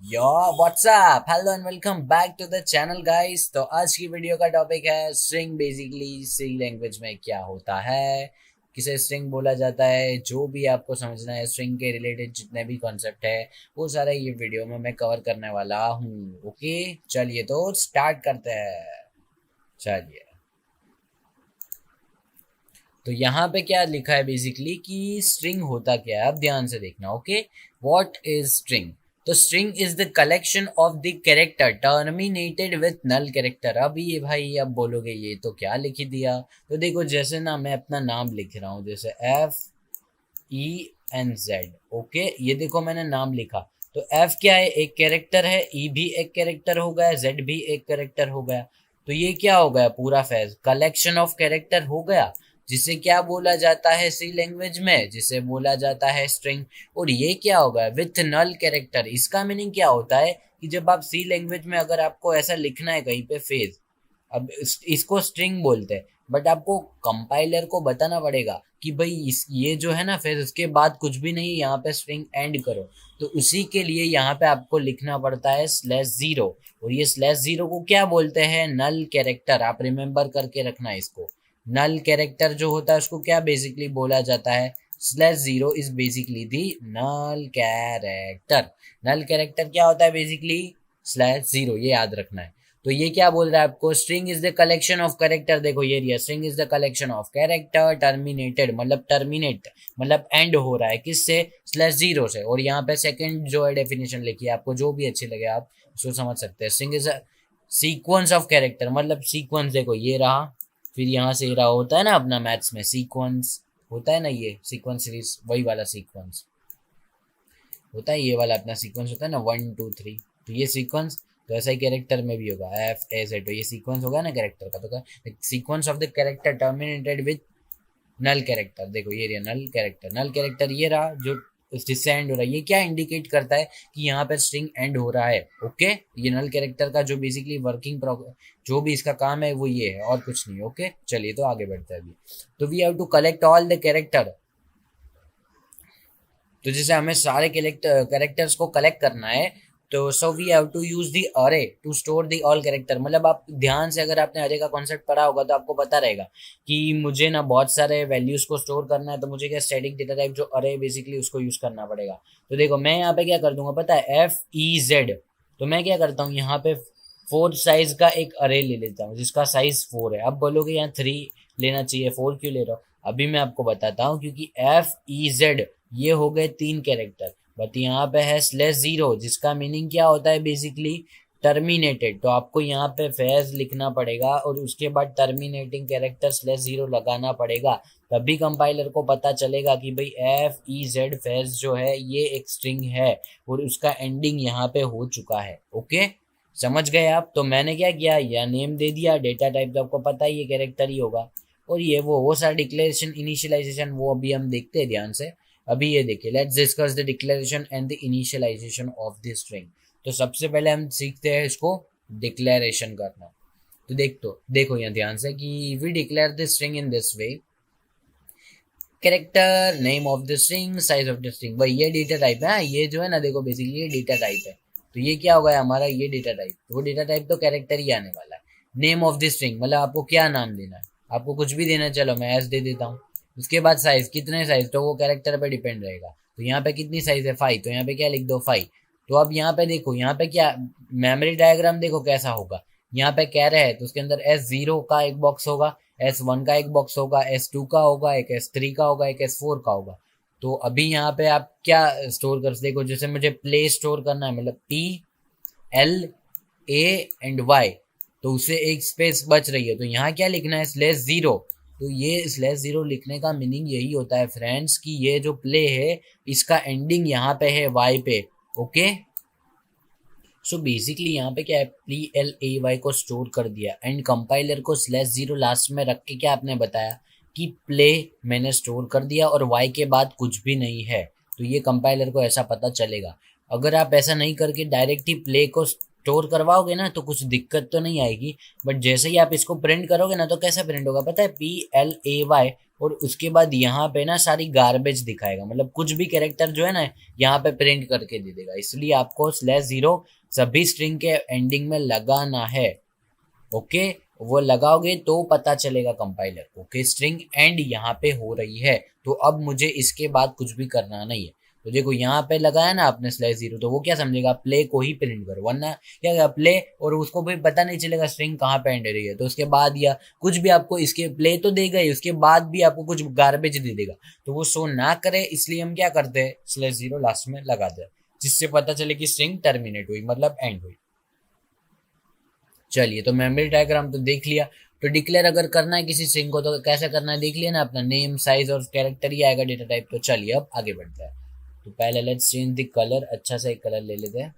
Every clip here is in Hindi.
Yo what's up hello and welcome back to the channel guys. तो आज की वीडियो का टॉपिक है स्ट्रिंग। बेसिकली सी लैंग्वेज में क्या होता है, किसे स्ट्रिंग बोला जाता है, जो भी आपको समझना है स्ट्रिंग के रिलेटेड जितने भी कॉन्सेप्ट है वो सारे ये वीडियो में मैं कवर करने वाला हूँ। ओके चलिए तो स्टार्ट करते हैं। चलिए तो यहाँ पे क्या लिखा है बेसिकली कि स्ट्रिंग होता क्या है, आप ध्यान से देखना। Okay, what is string? तो string is the collection of the character terminated with null character. अब ये भाई अब बोलोगे ये तो क्या लिख ही दिया। तो देखो जैसे ना मैं अपना नाम लिख रहा हूँ, जैसे FENZ। ओके ये देखो मैंने नाम लिखा। तो F क्या है, एक कैरेक्टर है, E भी एक कैरेक्टर हो गया, Z भी एक कैरेक्टर हो गया। तो ये क्या हो गया, पूरा फैज कलेक्शन ऑफ कैरेक्टर हो गया, जिसे क्या बोला जाता है सी लैंग्वेज में, जिसे बोला जाता है स्ट्रिंग। और ये क्या होगा, विथ नल कैरेक्टर। इसका मीनिंग क्या होता है कि जब आप सी लैंग्वेज में अगर आपको ऐसा लिखना है कहीं पे फेज, अब इसको स्ट्रिंग बोलते हैं, बट आपको कंपाइलर को बताना पड़ेगा कि भाई ये जो है ना फिर उसके बाद कुछ भी नहीं, यहाँ पे स्ट्रिंग एंड करो। तो उसी के लिए यहाँ पे आपको लिखना पड़ता है /0। और ये /0 को क्या बोलते हैं, नल कैरेक्टर। आप रिमेम्बर करके रखना इसको। नल कैरेक्टर जो होता है उसको क्या बेसिकली बोला जाता है, /0 is basically the null character. Null character क्या होता है बेसिकली, /0, ये याद रखना है। तो ये क्या बोल रहा है आपको, string is the collection of character. देखो ये Riya, string is the collection of character terminated, मतलब टर्मिनेट मतलब एंड हो रहा है किससे, /0 से। और यहाँ पे सेकंड जो है डेफिनेशन लिखी है, आपको जो भी अच्छी लगे आप उसको समझ सकते हैं। String is a sequence of character, मतलब सीक्वेंस। देखो ये रहा, फिर यहाँ से रहा, होता है ना अपना मैथ्स में सीक्वेंस होता है ना, ये सीक्वेंस सीरीज वही वाला सीक्वेंस होता है, ये वाला अपना सीक्वेंस होता है ना 1 2 3। तो ये सीक्वेंस तो ऐसा ही कैरेक्टर में भी होगा, FAZ। तो ये सीक्वेंस होगा ना कैरेक्टर का, तो sequence of the character terminated with null character. देखो ये रहा नल कैरेक्टर, नल कैरेक्टर ये रहा जो जिससे एंड हो रहा है। ये क्या इंडिकेट करता है कि यहाँ पे स्ट्रिंग एंड हो रहा है। ओके ये नल कैरेक्टर का जो बेसिकली वर्किंग जो भी इसका काम है वो ये है और कुछ नहीं। ओके चलिए तो आगे बढ़ते हैं अभी। तो we have to collect all the character. तो जैसे हमें सारे कैरेक्टर्स को कलेक्ट करना है, तो so we have to use the array to store the all character. मतलब आप ध्यान से अगर आपने अरे का कॉन्सेप्ट पढ़ा होगा तो आपको पता रहेगा कि मुझे ना बहुत सारे वैल्यूज को स्टोर करना है, तो मुझे क्या स्टैटिक डेटा टाइप जो अरे बेसिकली उसको यूज करना पड़ेगा। तो देखो मैं यहाँ पे क्या कर दूंगा पता है, FEZ। तो मैं क्या करता हूँ यहाँ पे 4 साइज का एक अरे ले लेता हूँ जिसका साइज 4 है। अब बोलोगे यहाँ 3 लेना चाहिए, 4 क्यों ले रहा हूँ, अभी मैं आपको बताता हूँ। क्योंकि FEZ ये हो गए 3 कैरेक्टर, बट यहाँ पे है /0 जिसका मीनिंग क्या होता है बेसिकली टर्मिनेटेड। तो आपको यहाँ पे फेज लिखना पड़ेगा और उसके बाद टर्मिनेटिंग कैरेक्टर /0 लगाना पड़ेगा, तभी कंपाइलर को पता चलेगा कि भाई FEZ फेज जो है ये एक स्ट्रिंग है और उसका एंडिंग यहाँ पे हो चुका है। ओके समझ गए आप। तो मैंने क्या किया, या नेम दे दिया, डेटा टाइप तो आपको पता ही है कैरेक्टर ही होगा, और ये वो सारा डिक्लेरेशन इनिशियलाइजेशन वो अभी हम देखते हैं ध्यान से। अभी ये देखिए, let's discuss the declaration and the initialization of the string. तो सबसे पहले हम सीखते हैं इसको डिक्लेरेशन करना। तो देखो यहाँ ध्यान से कि we declare the string in this way, character name of the string size of the string. भाई ये डेटा टाइप है, ये जो है ना देखो बेसिकली ये डेटा टाइप है। तो ये क्या होगा हमारा, ये डेटा टाइप, तो वो डेटा टाइप तो कैरेक्टर ही आने वाला है। नेम ऑफ द स्ट्रिंग मतलब आपको क्या नाम देना है, आपको कुछ भी देना है, चलो मैं एस दे देता हूँ। उसके बाद साइज, कितने साइज, तो वो कैरेक्टर पे डिपेंड रहेगा। तो यहाँ पे कितनी साइज है 5, तो यहाँ पे क्या लिख दो 5। तो अब यहाँ पे देखो, यहाँ पे क्या मेमोरी डायग्राम देखो कैसा होगा। यहाँ पे कह रहे हैं तो उसके अंदर S0 का एक बॉक्स होगा, S1 का एक बॉक्स होगा, S2 का होगा, एक S3 का होगा, एक S4 का होगा। तो अभी यहाँ पे आप क्या स्टोर कर, देखो जैसे मुझे प्ले स्टोर करना है, मतलब PLA&Y, तो उसे एक स्पेस बच रही है, तो यहाँ क्या लिखना है, /0। तो ये /0 लिखने का मीनिंग यही होता है फ्रेंड्स कि ये जो प्ले है इसका एंडिंग यहाँ पे है Y पे। ओके सो बेसिकली यहाँ पे क्या है, PLAY को स्टोर कर दिया एंड कंपाइलर को /0 लास्ट में रख के क्या आपने बताया कि प्ले मैंने स्टोर कर दिया और Y के बाद कुछ भी नहीं है। तो ये कंपाइलर को ऐसा पता चलेगा। अगर आप ऐसा नहीं करके डायरेक्ट ही प्ले को स्टोर करवाओगे ना तो कुछ दिक्कत तो नहीं आएगी, बट जैसे ही आप इसको प्रिंट करोगे ना तो कैसा प्रिंट होगा पता है, PLAY और उसके बाद यहाँ पे ना सारी गार्बेज दिखाएगा, मतलब कुछ भी कैरेक्टर जो है ना यहाँ पे प्रिंट करके दे देगा। इसलिए आपको /0 सभी स्ट्रिंग के एंडिंग में लगाना है। ओके, वो लगाओगे तो पता चलेगा कंपाइलर को कि स्ट्रिंग एंड यहाँ पे हो रही है। तो अब मुझे इसके बाद कुछ भी करना नहीं है। तो देखो यहाँ पे लगाया ना आपने /0, तो वो क्या समझेगा, प्ले को ही प्रिंट करो, वरना क्या होगा प्ले और उसको भी पता नहीं चलेगा स्ट्रिंग कहाँ पे एंड हो रही है। तो उसके बाद या कुछ भी आपको इसके प्ले तो देगा ही, उसके बाद भी आपको कुछ गार्बेज दे देगा, तो वो शो ना करे। इसलिए हम क्या करते हैं, /0 लास्ट में लगाते हैं, जिससे पता चले कि स्ट्रिंग टर्मिनेट हुई, मतलब एंड हुई। चलिए, तो मेमोरी डायग्राम तो देख लिया। तो डिक्लेयर अगर करना है किसी स्ट्रिंग को तो कैसे करना है देख लिया ना, अपना नेम साइज और कैरेक्टर ही आएगा डेटा टाइप। तो चलिए अब आगे बढ़ते हैं। तो पहले लेट्स चेंज द कलर, अच्छा सा एक कलर ले लेते हैं।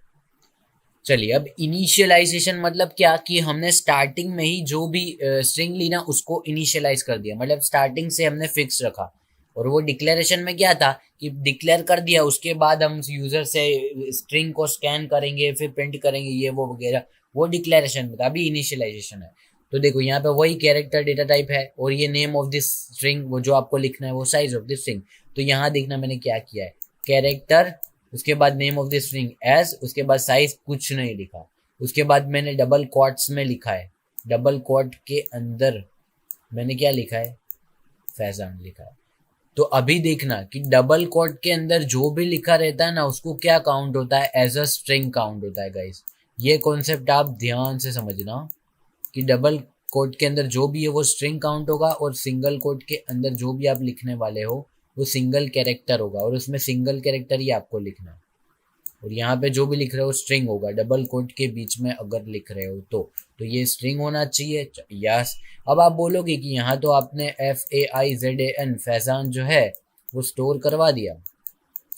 चलिए, अब इनिशियलाइजेशन मतलब क्या कि हमने स्टार्टिंग में ही जो भी स्ट्रिंग ली ना उसको इनिशियलाइज कर दिया, मतलब स्टार्टिंग से हमने फिक्स रखा। और वो डिक्लेरेशन में क्या था कि डिक्लेयर कर दिया, उसके बाद हम यूजर से स्ट्रिंग को स्कैन करेंगे, फिर प्रिंट करेंगे, ये वो वगैरह, वो डिक्लेरेशन में था। अभी इनिशियलाइजेशन है। तो देखो यहाँ पे वही कैरेक्टर डेटा टाइप है, और ये नेम ऑफ दिस स्ट्रिंग, वो जो आपको लिखना है, वो साइज ऑफ दिस स्ट्रिंग। तो यहाँ देखना मैंने क्या किया है, कैरेक्टर, उसके बाद name of the string S, उसके बाद साइज कुछ नहीं लिखा। उसके बाद मैंने डबल क्वाट्स में लिखा है, डबल क्वाट के अंदर मैंने क्या लिखा है, फैजान लिखा है। तो अभी देखना कि डबल कोट के अंदर जो भी लिखा रहता है ना उसको क्या काउंट होता है, एज अ स्ट्रिंग काउंट होता है गाइस। ये कॉन्सेप्ट आप ध्यान से समझना कि डबल कोट के अंदर जो भी है वो स्ट्रिंग काउंट होगा, और सिंगल कोट के अंदर जो भी आप लिखने वाले हो वो सिंगल कैरेक्टर होगा, और उसमें सिंगल कैरेक्टर ही आपको लिखना है। और यहाँ पे जो भी लिख रहे हो स्ट्रिंग होगा, डबल कोट के बीच में अगर लिख रहे हो तो ये स्ट्रिंग होना चाहिए। यस। अब आप बोलोगे कि यहाँ तो आपने FAIZAN फैजान जो है वो स्टोर करवा दिया,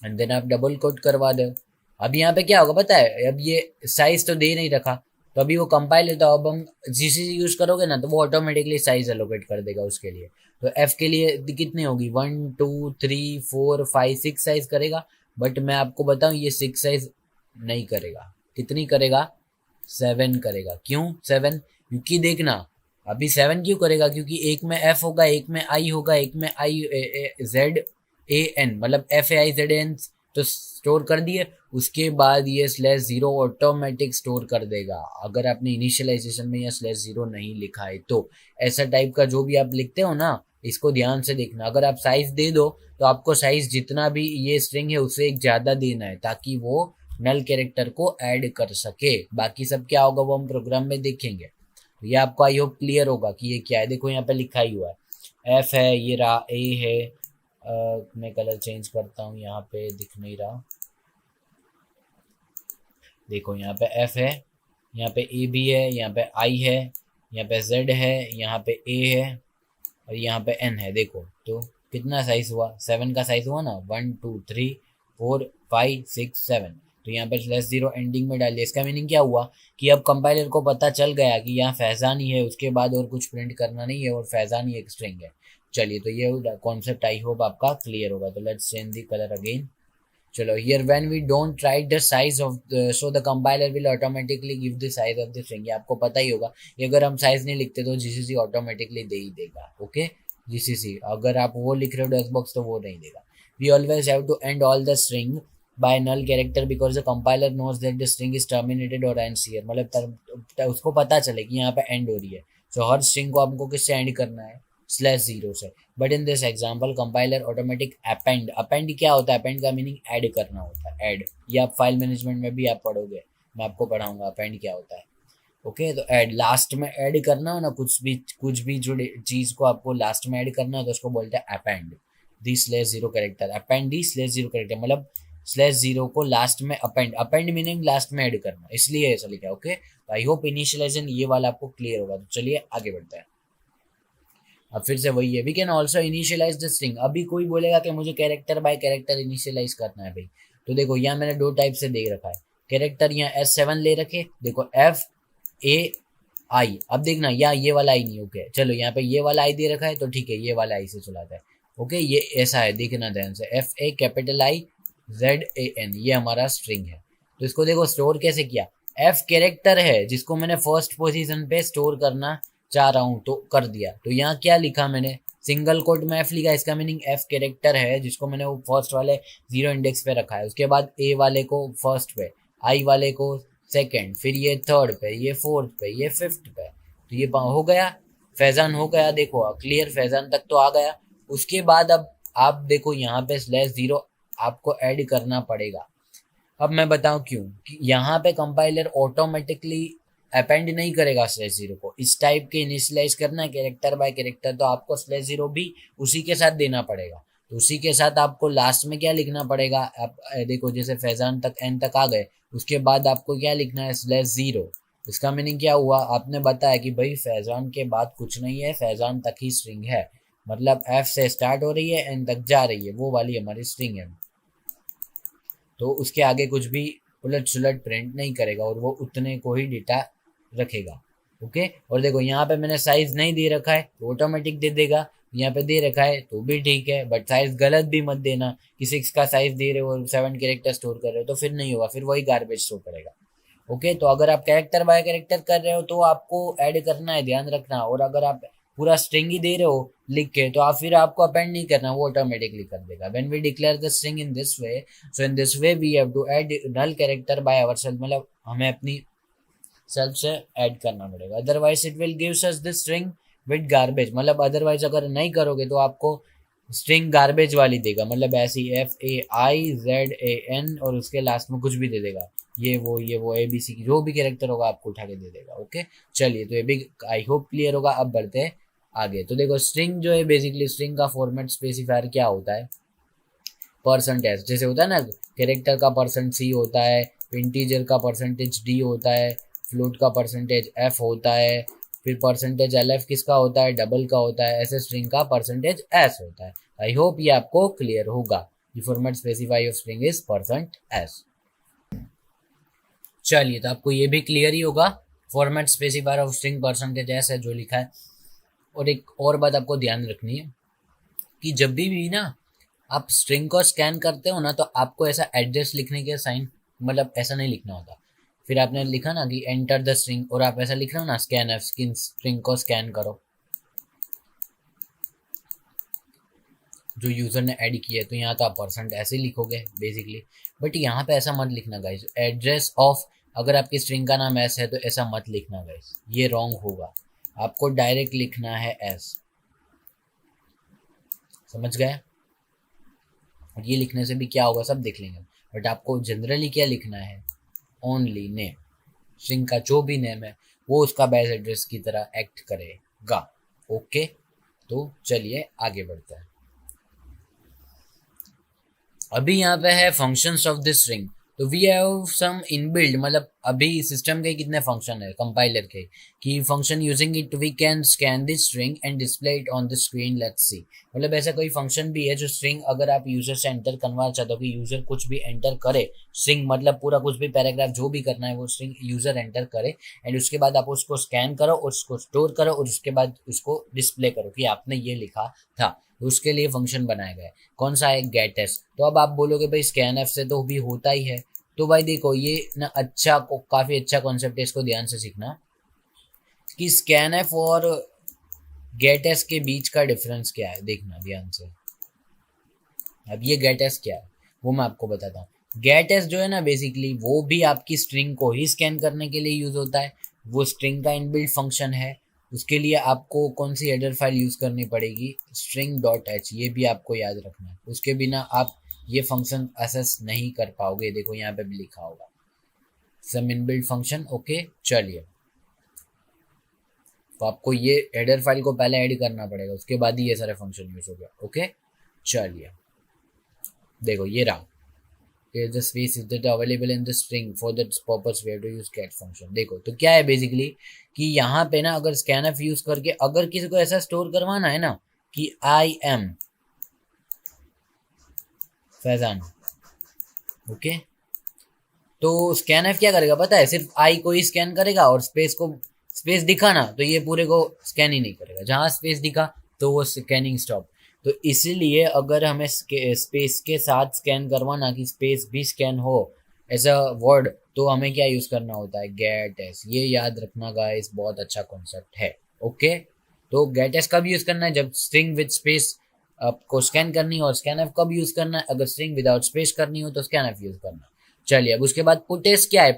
एंड देन आप डबल कोट करवा दो। अब यहाँ पे क्या होगा पता है, अब ये साइज तो दे नहीं रखा, तो अभी वो कंपाइल होता है। अब हम GCC यूज करोगे ना तो वो ऑटोमेटिकली साइज एलोकेट कर देगा उसके लिए। तो F के लिए कितनी होगी, 1 2 3 4 5 6 साइज करेगा। बट मैं आपको बताऊं ये 6 साइज नहीं करेगा। कितनी करेगा, 7 करेगा। क्यों 7, क्योंकि देखना अभी 7 क्यों करेगा, क्योंकि एक में F होगा, एक में I होगा, एक में IZAN, मतलब FAIZAN तो स्टोर कर दिए। उसके बाद ये /0 ऑटोमेटिक स्टोर कर देगा, अगर आपने इनिशियलाइजेशन में या /0 नहीं लिखा है तो। ऐसा टाइप का जो भी आप लिखते हो ना, इसको ध्यान से देखना। अगर आप साइज दे दो तो आपको साइज जितना भी ये स्ट्रिंग है उससे एक ज़्यादा देना है, ताकि वो नल कैरेक्टर को ऐड कर सके। बाकी सब क्या होगा वो हम प्रोग्राम में देखेंगे। तो ये आपको आई होप क्लियर होगा कि ये क्या है। देखो यहाँ पे लिखा ही हुआ है, F है, ये रहा A है। मैं कलर चेंज करता हूँ, यहाँ पे दिख नहीं रहा। देखो यहाँ पे F है, यहाँ पे A भी है, यहाँ पे I है, यहाँ पे Z है, यहाँ पे A है, और यहाँ पे N है। देखो तो कितना साइज हुआ, 7 का साइज हुआ ना, 1 2 3 4 5 6 7। तो यहाँ पे /0 एंडिंग में डाल दिया। इसका मीनिंग क्या हुआ कि अब कंपाइलर को पता चल गया कि यहाँ फैजान ही है, उसके बाद और कुछ प्रिंट करना नहीं है, और फैजान ही एक स्ट्रिंग है। चलिए, तो ये कॉन्सेप्ट आई होप आपका क्लियर होगा। तो let's change the colour again. चलो, here when we don't write the size of so the compiler will automatically give the size of the string। ये आपको पता ही होगा, ये अगर हम साइज नहीं लिखते तो GCC ऑटोमेटिकली दे ही देगा। ओके, GCC अगर आप वो लिख रहे हो टेक्स्ट बॉक्स तो वो नहीं देगा। We always have to end all the string by null character because the compiler knows that the string is terminated or ends here। मतलब उसको पता चले कि यहाँ पे एंड हो रही है। So हर स्ट्रिंग को हमको किससे एंड करना है, /0 से। But in this example compiler automatic append, append क्या होता है, अपेंड का मीनिंग ऐड करना होता है, ऐड। ये आप फाइल मैनेजमेंट में भी आप पढ़ोगे, मैं आपको पढ़ाऊंगा अपेंड क्या होता है। ओके, तो ऐड लास्ट में ऐड करना हो ना, कुछ भी जो चीज को आपको लास्ट में ऐड करना है तो उसको बोलते हैं अपेंड दी /0 कैरेक्टर। अपेंड दी /0 कैरेक्टर मतलब /0 को लास्ट में अपेंड, अपेंड मीनिंग लास्ट में ऐड करना, इसलिए ऐसा लिखा है। ओके, आई होप इनिशियलाइजेशन ये वाला आपको क्लियर होगा। तो चलिए आगे बढ़ते हैं। अब फिर से वही है, we can also initialize the string. अभी कोई बोलेगा कि मुझे कैरेक्टर बाय कैरेक्टर इनिशियलाइज करना है भाई, तो देखो यहाँ मैंने 2 टाइप से दे रखा है कैरेक्टर। यहाँ S7 ले रखे, देखो FAI। अब देखना यहाँ ये वाला आई नहीं। ओके चलो, यहाँ पे ये वाला आई दे रखा है तो ठीक है, ये वाला आई से चलाता है। ओके, ये ऐसा है, देखना ध्यान से, FAZAN ये हमारा स्ट्रिंग है। तो इसको देखो स्टोर कैसे किया, F कैरेक्टर है जिसको मैंने फर्स्ट पोजीशन पे स्टोर करना चाह रहा हूं तो कर दिया। तो यहाँ क्या लिखा मैंने, सिंगल कोट में एफ लिखा, इसका मीनिंग एफ कैरेक्टर है जिसको मैंने वो फर्स्ट वाले 0 इंडेक्स पे रखा है, उसके बाद ए वाले को फर्स्ट पे, आई वाले को सेकंड, फिर ये थर्ड पे, ये फोर्थ पे, ये फिफ्थ पे। तो ये हो गया फैजान, हो गया। देखो क्लियर, फैजान तक तो आ गया। उसके बाद अब आप देखो यहाँ पे /0 आपको ऐड करना पड़ेगा। अब मैं बताऊं क्यों, कि यहाँ पे कंपाइलर ऑटोमेटिकली अपेंड नहीं करेगा /0 को। इस टाइप के इनिशियलाइज करना है कैरेक्टर बाय कैरेक्टर, तो आपको /0 भी उसी के साथ देना पड़ेगा। तो उसी के साथ आपको लास्ट में क्या लिखना पड़ेगा, आप देखो जैसे फैजान तक एन तक आ गए, उसके बाद आपको क्या लिखना है /0। इसका मीनिंग क्या हुआ, आपने बताया कि भाई फैजान के बाद कुछ नहीं है, फैजान तक ही स्ट्रिंग है, मतलब एफ से स्टार्ट हो रही है एन तक जा रही है, वो वाली हमारी स्ट्रिंग है। तो उसके आगे कुछ भी उलट सुलट प्रिंट नहीं करेगा और वो उतने को ही डेटा रखेगा। ओके, और देखो यहाँ पे मैंने साइज नहीं दे रखा है तो ऑटोमेटिक दे देगा, यहाँ पे दे रखा है तो भी ठीक है, बट साइज गलत भी मत देना कि 6 का साइज दे रहे हो और 7 कैरेक्टर स्टोर कर रहे हो, तो फिर नहीं होगा, फिर वही गार्बेज शो करेगा। ओके, तो अगर आप कैरेक्टर बाय कैरेक्टर कर रहे हो तो आपको ऐड करना है, ध्यान रखना। और अगर आप पूरा स्ट्रिंग ही दे रहे हो लिख के, तो आप फिर आपको अपेंड नहीं करना, वो ऑटोमेटिकली कर देगा। When we declare the string in this way, so in this way we have to add null character by ourselves, मतलब हमें अपनी सेल्फ से ऐड करना पड़ेगा, otherwise it will gives us this string with garbage. मतलब अदरवाइज अगर नहीं करोगे तो आपको स्ट्रिंग गार्बेज वाली देगा, मतलब ऐसी FAIZAN और उसके लास्ट में कुछ भी दे देगा, ये वो ABC जो भी कैरेक्टर होगा आपको उठा के दे देगा। ओके, चलिए, तो ये भी आई होप क्लियर होगा। अब बढ़ते हैं आगे। तो देखो स्ट्रिंग जो है, बेसिकली स्ट्रिंग का फॉर्मेट स्पेसिफायर क्या होता है, %s, जैसे होता है ना कैरेक्टर का %C होता है, इंटीजर का %D होता है, फ्लोट का %F होता है, फिर %LF किसका होता है, डबल का होता है, ऐसे स्ट्रिंग का %S होता है। आई होप ये आपको क्लियर होगा। The format specify of string is %S। चलिए, तो आपको ये भी क्लियर ही होगा, format specifier of string %S है जो लिखा है। और एक और बात आपको ध्यान रखनी है कि जब भी ना आप स्ट्रिंग को स्कैन करते हो ना, तो आपको ऐसा एड्रेस लिखने के साइन, मतलब ऐसा नहीं लिखना होता। फिर आपने लिखा ना कि एंटर द स्ट्रिंग, और आप ऐसा लिख रहे हो ना स्कैन एफ, स्ट्रिंग को स्कैन करो, जो यूजर ने ऐड किया है, तो यहाँ तो आप % ऐसे लिखोगे बेसिकली, बट यहाँ पे ऐसा मत लिखना गाइस। एड्रेस ऑफ, अगर आपकी स्ट्रिंग का नाम एस है तो ऐसा मत लिखना गाइस, ये रॉन्ग होगा। आपको डायरेक्ट लिखना है एस, समझ गए। और ये लिखने से भी क्या होगा सब देख लेंगे, बट आपको जनरली क्या लिखना है, ओनली नेम, स्ट्रिंग का जो भी नेम है वो उसका बेस एड्रेस की तरह एक्ट करेगा। ओके, तो चलिए आगे बढ़ते हैं। अभी यहाँ पे है फंक्शंस ऑफ दिस स्ट्रिंग। तो वी हैव सम इनबिल्ड, मतलब अभी सिस्टम के कितने फंक्शन है कंपाइलर के, कि function using it we can scan this string and display it on the screen, let's see. मतलब ऐसा कोई फंक्शन भी है जो स्ट्रिंग अगर आप यूजर से एंटर करवा चाहते हो, कि यूजर कुछ भी एंटर करे, स्ट्रिंग मतलब पूरा कुछ भी पैराग्राफ जो भी करना है वो स्ट्रिंग यूजर एंटर करे, एंड उसके बाद आप उसको स्कैन करो और उसको स्टोर करो और उसके बाद उसको डिस्प्ले करो कि आपने ये लिखा था, उसके लिए फंक्शन बनाया गया है। कौन सा है, गेटएस। तो अब आप बोलोगे भाई स्कैनएफ से तो भी होता ही है, तो भाई देखो ये ना अच्छा काफी अच्छा कॉन्सेप्ट है, इसको ध्यान से सीखना कि स्कैनएफ और गेटएस के बीच का डिफरेंस क्या है, देखना ध्यान से। अब ये गेटएस क्या है वो मैं आपको बताता हूँ। गेटएस जो है ना बेसिकली वो भी आपकी स्ट्रिंग को ही स्कैन करने के लिए यूज होता है, वो स्ट्रिंग का इनबिल्ट फंक्शन है। उसके लिए आपको कौन सी हेडर फाइल यूज करनी पड़ेगी, string.h, ये भी आपको याद रखना है। उसके बिना आप ये फंक्शन एक्सेस नहीं कर पाओगे, देखो यहाँ पे भी लिखा होगा सम इनबिल्ट फंक्शन। ओके, चलिए, तो आपको ये हेडर फाइल को पहले ऐड करना पड़ेगा, उसके बाद ही ये सारे फंक्शन यूज हो गया। ओके, चलिए देखो ये रहा, the space is that available in the string, for that purpose we have to use get function। देखो तो क्या है बेसिकली कि यहाँ पे ना अगर scanf यूज करके अगर किसी को ऐसा स्टोर करवाना है ना कि आई एम फैजान, ओके, तो scanf क्या करेगा पता है, सिर्फ आई को ही स्कैन करेगा और स्पेस को, स्पेस दिखा ना तो ये पूरे को स्कैन ही नहीं करेगा, जहां स्पेस दिखा तो वो स्कैनिंग स्टॉप। तो इसीलिए अगर हमें स्पेस के साथ स्कैन करवाना कि स्पेस भी स्कैन हो एज अ वर्ड, तो हमें क्या यूज करना होता है, गेट एस। ये याद रखना गाइस, बहुत अच्छा कॉन्सेप्ट है। ओके, तो गेट एस कब यूज करना है, जब स्ट्रिंग विद स्पेस आपको स्कैन करनी हो, और स्कैन एफ कब यूज करना है, अगर स्ट्रिंग विदाउट स्पेस करनी हो तो स्कैन एफ यूज करना। चलिए अब उसके बाद पुटेस क्या है,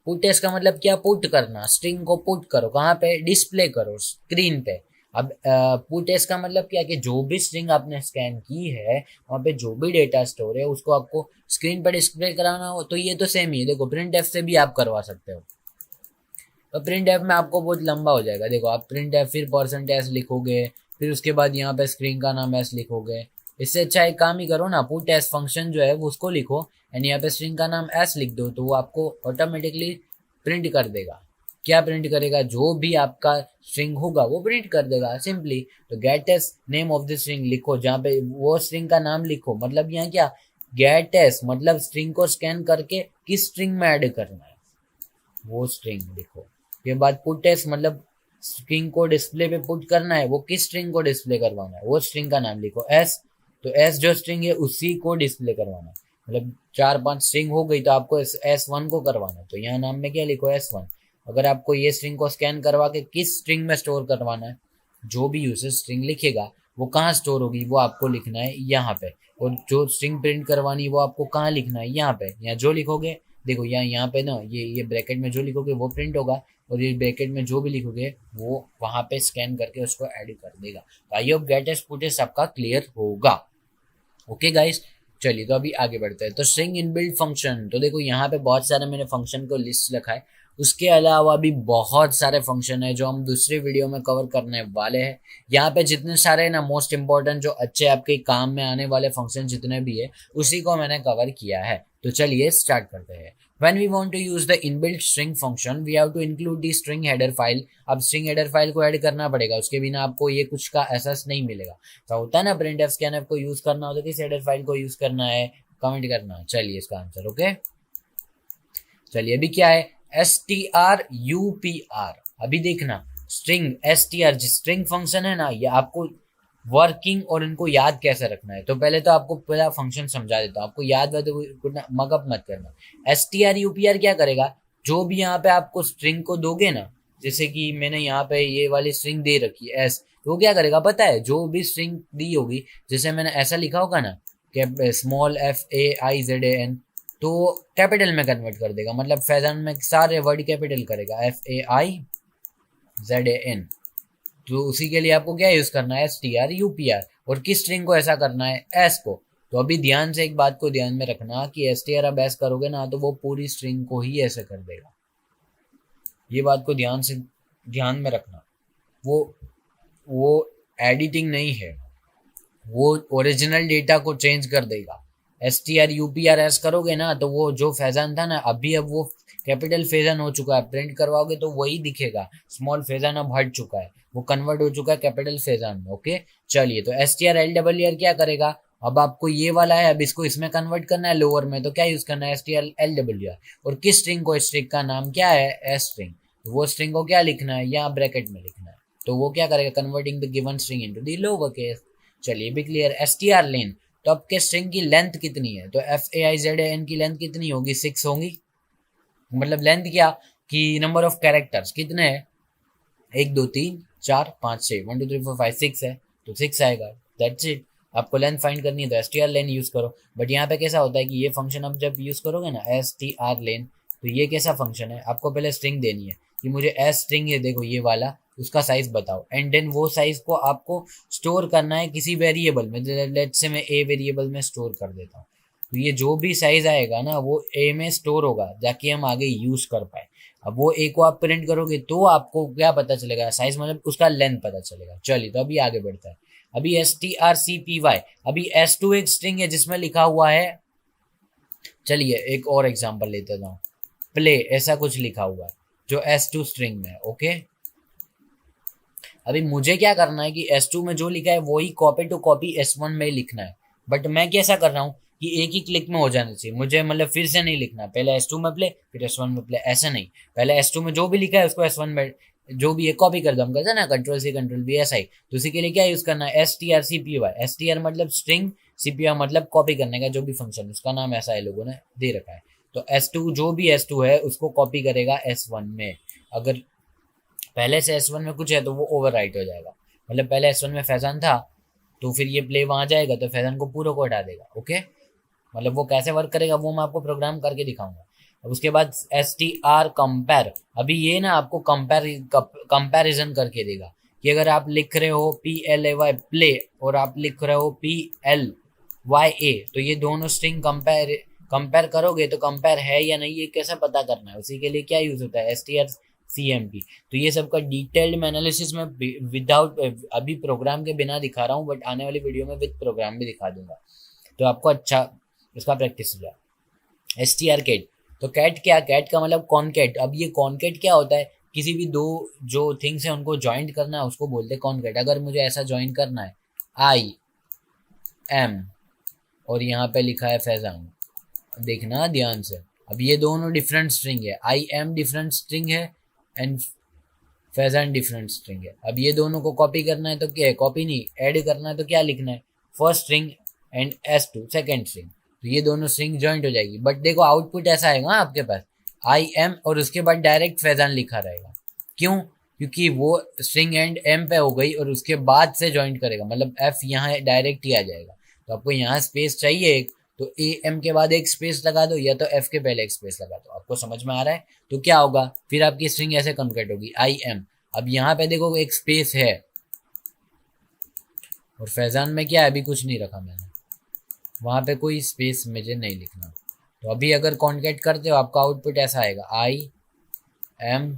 पुटेस का मतलब क्या, पुट करना, स्ट्रिंग को पुट करो कहाँ पे, डिस्प्ले करो स्क्रीन पे। अब पुटेस का मतलब क्या, कि जो भी स्ट्रिंग आपने स्कैन की है वहाँ पे जो भी डेटा स्टोर है उसको आपको स्क्रीन पर डिस्प्ले कराना हो, तो ये तो सेम ही है। देखो प्रिंट एफ से भी आप करवा सकते हो, तो प्रिंट एफ में आपको बहुत लंबा हो जाएगा। देखो आप प्रिंट एफ फिर परसेंट एस लिखोगे, फिर उसके बाद यहाँ पे स्क्रीन का नाम एस लिखोगे। इससे अच्छा एक काम ही करो ना, पुट एस फंक्शन जो है वो उसको लिखो एंड यहाँ पे स्ट्रिंग का नाम एस लिख दो, तो वो आपको ऑटोमेटिकली प्रिंट कर देगा। क्या प्रिंट करेगा, जो भी आपका स्ट्रिंग होगा वो प्रिंट कर देगा सिंपली। तो gets name of the string लिखो, जहाँ पे वो स्ट्रिंग का नाम लिखो, मतलब यहाँ क्या, गेट एस मतलब स्ट्रिंग को स्कैन करके किस स्ट्रिंग में ऐड करना है वो स्ट्रिंग लिखो। के बाद पुट एस मतलब स्ट्रिंग को डिस्प्ले पे पुट करना है, वो किस स्ट्रिंग को डिस्प्ले करवाना है वो स्ट्रिंग का नाम लिखो एस। तो एस जो स्ट्रिंग है उसी को डिस्प्ले करवाना है, मतलब 4-5 स्ट्रिंग हो गई तो आपको एस वन को करवाना है, तो यहाँ नाम में क्या लिखो एस वन। अगर आपको ये स्ट्रिंग को स्कैन करवा के किस स्ट्रिंग में स्टोर करवाना है, जो भी यूजर स्ट्रिंग लिखेगा वो कहाँ स्टोर होगी वो आपको लिखना है यहाँ पे, और जो स्ट्रिंग प्रिंट करवानी है वो आपको कहाँ लिखना है यहाँ पे। यहाँ जो लिखोगे, देखो यहाँ पे ना ये ब्रैकेट में जो लिखोगे वो प्रिंट होगा, और ये ब्रैकेट में जो भी लिखोगे वो वहां पे स्कैन करके उसको ऐड कर देगा। तो I hope gets puts सबका क्लियर होगा। ओके गाइस, चलिए तो अभी आगे बढ़ते हैं। तो स्ट्रिंग इनबिल्ट फंक्शन, तो देखो यहाँ पे बहुत सारे मैंने फंक्शन को लिस्ट रखा है, उसके अलावा भी बहुत सारे फंक्शन है जो हम दूसरे वीडियो में कवर करने वाले हैं। यहाँ पे जितने सारे ना मोस्ट इंपॉर्टेंट जो अच्छे आपके काम में आने वाले फंक्शन जितने भी है उसी को मैंने कवर किया है। तो चलिए स्टार्ट करते हैं। When we want to use the inbuilt string function, we have to include the string header file। अब string header file को ऐड करना पड़ेगा, उसके बिना आपको ये कुछ का एहसास नहीं मिलेगा। तो होता है ना printf scanf को यूज करना हो तो किस हेडर फाइल को यूज करना है, कमेंट करना। चलिए इसका आंसर ओके। चलिए अभी क्या है, strupr। अभी देखना स्ट्रिंग str स्ट्रिंग फंक्शन है ना, ये आपको वर्किंग और इनको याद कैसे रखना है। तो पहले तो आपको पूरा फंक्शन समझा देता हूँ, आपको याद मगअप मत करना। strupr क्या करेगा, जो भी यहाँ पे आपको स्ट्रिंग को दोगे ना, जैसे कि मैंने यहाँ पे ये वाली स्ट्रिंग दे रखी है एस, तो वो क्या करेगा पता है, जो भी स्ट्रिंग दी होगी, जैसे मैंने ऐसा लिखा होगा ना कि स्मॉल FAIZAN, तो कैपिटल में कन्वर्ट कर देगा, मतलब फैजान में सारे वर्ड कैपिटल करेगा FAIZAN। तो उसी के लिए आपको क्या यूज करना है, strupr। और किस स्ट्रिंग को ऐसा करना है, एस को। तो अभी ध्यान से एक बात को ध्यान में रखना कि str अब एस करोगे ना तो वो पूरी स्ट्रिंग को ही ऐसे कर देगा, ये बात को ध्यान में रखना। वो एडिटिंग नहीं है, वो ओरिजिनल डेटा को चेंज कर देगा। strupr एस करोगे ना तो वो जो फैजान था ना, अभी अब वो कैपिटल फैजान हो चुका है, प्रिंट करवाओगे तो वही दिखेगा, स्मॉल फैजान अब हट चुका है, वो कन्वर्ट हो चुका है कैपिटल फैजान में। ओके चलिए, तो strlwr क्या करेगा, अब आपको ये वाला है, अब इसको इसमें कन्वर्ट करना है लोअर में, तो क्या यूज करना है strlwr। और किस स्ट्रिंग को, स्ट्रिंग का नाम क्या है, एस स्ट्रिंग, वो स्ट्रिंग को क्या लिखना है, यहाँ ब्रैकेट में लिखना है, तो वो क्या करेगा, converting the given string into the lower case. चलिए भी क्लियर। strlen, तो आपके स्ट्रिंग की लेंथ कितनी है, तो FAIZAN की लेंथ कितनी होगी, 6 होगी। मतलब लेंथ क्या, कि नंबर ऑफ कैरेक्टर्स कितने हैं, 1 2 3 4 5 6, 1 2 3 4 5 6 है, तो 6 आएगा, दैट्स इट। आपको लेंथ फाइंड करनी है तो strlen यूज करो। बट यहाँ पे कैसा होता है कि ये फंक्शन आप जब यूज करोगे ना strlen, तो ये कैसा फंक्शन है, आपको पहले स्ट्रिंग देनी है कि मुझे एस स्ट्रिंग है, देखो ये वाला, उसका साइज बताओ, एंड देन वो साइज को आपको स्टोर करना है किसी वेरिएबल में। लेट्स से मैं ए वेरिएबल में स्टोर कर देता हूँ, तो ये जो भी साइज आएगा ना वो ए में स्टोर होगा, ताकि हम आगे यूज कर पाए। अब वो ए को आप प्रिंट करोगे तो आपको क्या पता चलेगा, साइज मतलब उसका लेंथ पता चलेगा। चलिए तो अभी आगे बढ़ता है। अभी strcpy, अभी s2 एक स्ट्रिंग है जिसमें लिखा हुआ है, चलिए एक और एग्जांपल लेते हूँ, प्ले ऐसा कुछ लिखा हुआ है जो s2 स्ट्रिंग में है। ओके अभी मुझे क्या करना है कि S2 में जो लिखा है वही कॉपी टू कॉपी S1 में लिखना है। बट मैं कैसा कर रहा हूँ कि एक ही क्लिक में हो जाना चाहिए मुझे, मतलब फिर से नहीं लिखना, पहले S2 में प्ले फिर S1 में प्ले, ऐसा नहीं, पहले S2 में जो भी लिखा है उसको S1 में जो भी है कॉपी कर दो, हम कहते हैं ना Ctrl+C Ctrl+V, ऐसा ही। तो उसी के लिए क्या यूज करना है, strcpy, str मतलब स्ट्रिंग, cpy मतलब कॉपी करने का जो भी फंक्शन, उसका नाम ऐसा है लोगों ने दे रखा है। तो S2 जो भी S2 है उसको कॉपी करेगा S1 में। अगर पहले से S1 में कुछ है तो वो ओवरराइट हो जाएगा। मतलब पहले S1 में फैजान था तो फिर ये प्ले वहां जाएगा तो फैजान को पूरा को हटा देगा। ओके, मतलब वो कैसे वर्क करेगा वो मैं आपको प्रोग्राम करके दिखाऊंगा। अब उसके बाद str कंपेयर, अभी ये ना आपको कंपैरिजन करके देगा कि अगर आप लिख रहे हो PLAY प्ले और आप लिख रहे हो PLYA तो ये दोनों स्ट्रिंग कंपेयर करोगे तो कंपेयर है या नहीं ये कैसे पता करना है, उसी के लिए क्या यूज होता है strcmp। तो ये सबका डिटेल्ड एनालिसिस में विदाउट अभी प्रोग्राम के बिना दिखा रहा हूँ, बट आने वाली वीडियो में विद प्रोग्राम भी दिखा दूंगा तो आपको अच्छा इसका प्रैक्टिस हो जाए। str कैट, तो कैट क्या, कैट का मतलब कॉनकैट। अब ये कॉनकैट क्या होता है, किसी भी दो जो थिंग्स है उनको ज्वाइन करना है उसको बोलते हैं कॉनकैट। अगर मुझे ऐसा ज्वाइन करना है आई एम और यहाँ पे लिखा है फैजान, देखना ध्यान से। अब ये दोनों डिफरेंट स्ट्रिंग है, आई एम डिफरेंट स्ट्रिंग है एंड फैजान डिफरेंट स्ट्रिंग है। अब ये दोनों को कॉपी करना है तो क्या है, कॉपी नहीं ऐड करना है तो क्या लिखना है first string and S2 second string, तो ये दोनों स्ट्रिंग ज्वाइंट हो जाएगी। बट देखो आउटपुट ऐसा आएगा आपके पास आई एम और उसके बाद डायरेक्ट फैजान लिखा रहेगा। क्यों, क्योंकि वो स्ट्रिंग एंड एम पे हो गई और उसके बाद से ज्वाइंट करेगा, मतलब एफ यहाँ डायरेक्ट ही आ जाएगा। तो आपको यहाँ स्पेस चाहिए एक, तो ए एम के बाद एक स्पेस लगा दो या तो एफ के पहले एक स्पेस लगा दो। आपको समझ में आ रहा है, तो क्या होगा फिर आपकी स्ट्रिंग ऐसे कन्वर्ट होगी आई एम। अब यहाँ पे देखो एक स्पेस है और फैजान में क्या है अभी कुछ नहीं रखा मैंने, वहाँ पे कोई स्पेस मुझे नहीं लिखना। तो अभी अगर कॉन्केट करते हो आपका आउटपुट ऐसा आएगा आई एम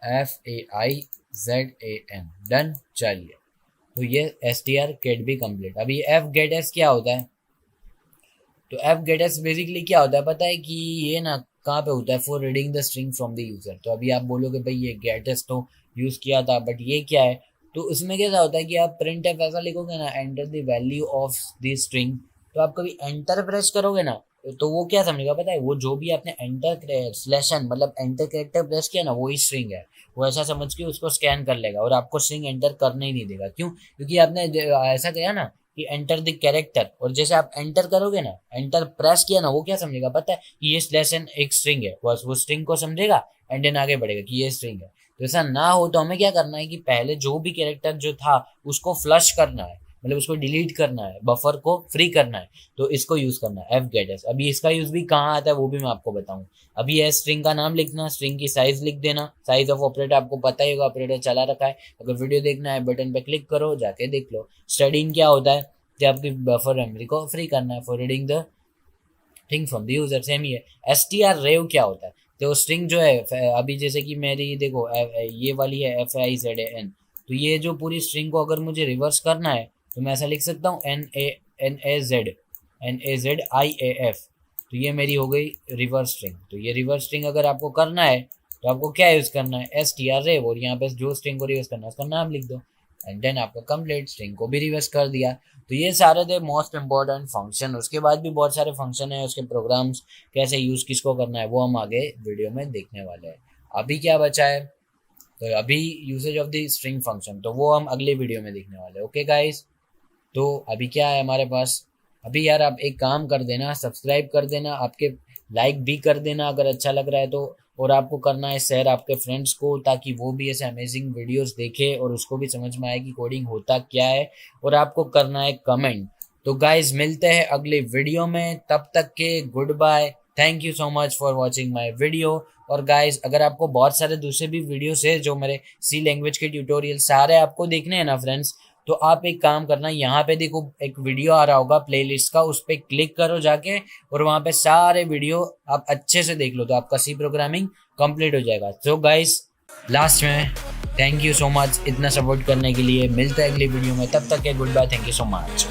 FAIZAN डन। चलिए, तो ये str get भी कंप्लीट। अभी f get s क्या होता है, तो f get s बेसिकली क्या होता है पता है कि ये ना कहाँ पे होता है, for reading the string from the user. तो अभी आप बोलोगे भाई ये get s तो यूज किया था बट ये क्या है, तो उसमें कैसा होता है कि आप प्रिंट एफ ऐसा लिखोगे ना enter the value of the string, तो आप कभी एंटर प्रेस करोगे ना तो वो क्या समझेगा पता है, वो जो भी आपने एंटर स्लैशन मतलब एंटर कैरेक्टर प्रेस किया ना वही स्ट्रिंग है, वो ऐसा समझ के उसको स्कैन कर लेगा और आपको स्ट्रिंग एंटर करने ही नहीं देगा। क्यों, क्योंकि आपने ऐसा किया ना कि एंटर द कैरेक्टर, और जैसे आप एंटर करोगे ना एंटर प्रेस किया ना वो क्या समझेगा पता है कि ये स्लैशन एक स्ट्रिंग है, बस वो स्ट्रिंग को समझेगा एंड देन आगे बढ़ेगा कि ये स्ट्रिंग है। तो ऐसा ना हो तो हमें क्या करना है कि पहले जो भी कैरेक्टर जो था उसको फ्लश करना है, मतलब उसको डिलीट करना है, बफर को फ्री करना है, तो इसको यूज करना है f get s। अभी इसका यूज भी कहाँ आता है वो भी मैं आपको बताऊं। अभी है स्ट्रिंग का नाम लिखना, स्ट्रिंग की साइज लिख देना, साइज ऑफ ऑपरेटर आपको पता ही होगा, ऑपरेटर चला रखा है। अगर वीडियो देखना है बटन पे क्लिक करो जाके देख लो। स्टडिंग क्या होता है कि आपकी बफर मेमोरी को फ्री करना है for reading the thing from the user, same ही है। str rev क्या होता है, तो स्ट्रिंग जो है अभी जैसे कि मेरी देखो ये वाली है FAIZAN, तो ये जो पूरी स्ट्रिंग को अगर मुझे रिवर्स करना है तो मैं ऐसा लिख सकता हूँ NAZIAF, तो ये मेरी हो गई रिवर्स स्ट्रिंग। तो ये रिवर्स स्ट्रिंग अगर आपको करना है तो आपको क्या यूज करना है str rev, और यहाँ पे जो स्ट्रिंग को रिवर्स करना है उसका नाम लिख दो एंड देन आपका कंप्लीट, स्ट्रिंग को भी रिवर्स कर दिया। तो ये सारे थे मोस्ट इंपॉर्टेंट फंक्शन। उसके बाद भी बहुत सारे फंक्शन है, उसके प्रोग्राम्स कैसे यूज किसको करना है वो हम आगे वीडियो में देखने वाले हैं। अभी क्या बचा है, तो अभी usage of the string function, तो वो हम अगले वीडियो में देखने वाले हैं। ओके गाइस, तो अभी क्या है हमारे पास, अभी यार आप एक काम कर देना, सब्सक्राइब कर देना, आपके लाइक भी कर देना अगर अच्छा लग रहा है तो, और आपको करना है शेयर आपके फ्रेंड्स को ताकि वो भी ऐसे अमेजिंग वीडियोस देखे और उसको भी समझ में आए कि कोडिंग होता क्या है, और आपको करना है कमेंट। तो गाइज मिलते हैं अगले वीडियो में, तब तक के good bye, thank you so much for watching my video. और गाइज अगर आपको बहुत सारे दूसरे भी वीडियोस है जो मेरे सी लैंग्वेज के ट्यूटोरियल सारे आपको देखने हैं ना फ्रेंड्स, तो आप एक काम करना, यहाँ पे देखो एक वीडियो आ रहा होगा प्लेलिस्ट का, उस पर क्लिक करो जाके और वहाँ पे सारे वीडियो आप अच्छे से देख लो तो आपका सी प्रोग्रामिंग कंप्लीट हो जाएगा। तो गाइस लास्ट में थैंक यू सो मच इतना सपोर्ट करने के लिए, मिलते हैं अगली वीडियो में, तब तक के good bye, thank you so much.